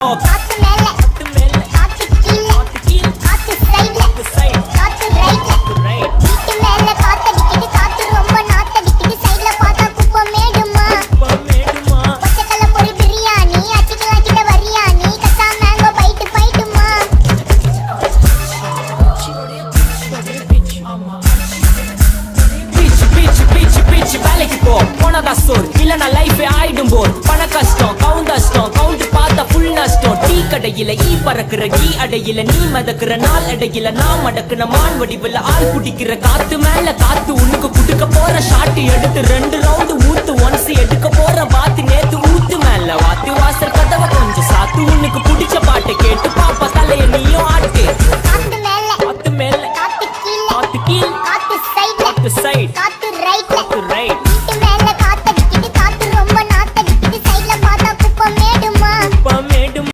காத்து மேல காத்து கீழ காத்து சைடுல காத்து ரைட் வீட்டு மேல காத்தடிக்குது காத்து ரொம்ப நாத்தடிக்குது சைடுல பார்த்தா குப்பை மேடுமா பச்சைக்கல்ல பொரி பிரியாணி அச்சிக்கலாம் கிட்ட வரியாணி கசா மேங்கோ பைட்டுமா பிச்சு வேலைக்கு போ போனதா சோர் இல்லனா லைஃபே ஆயிடும் போர் பண கஷ்டம் கவுண்ட் பார்த்தா ஃபுல் நஷ்டம் டீ கடையில ஈ பறக்குற கீ அடையில நீ மதக்குற நாள் அடையில நான் மடக்குன மான் வடிவில் ஆள் குடிக்கிற காத்து மேல காத்து உனக்கு குடுக்க போற ஷாட் எடுத்து 2 ரவுண்டு ஊத்து ஒன்ஸ் எடுக்க போற வாத்து நேத்து ஊத்து மேல வாத்து வாசல்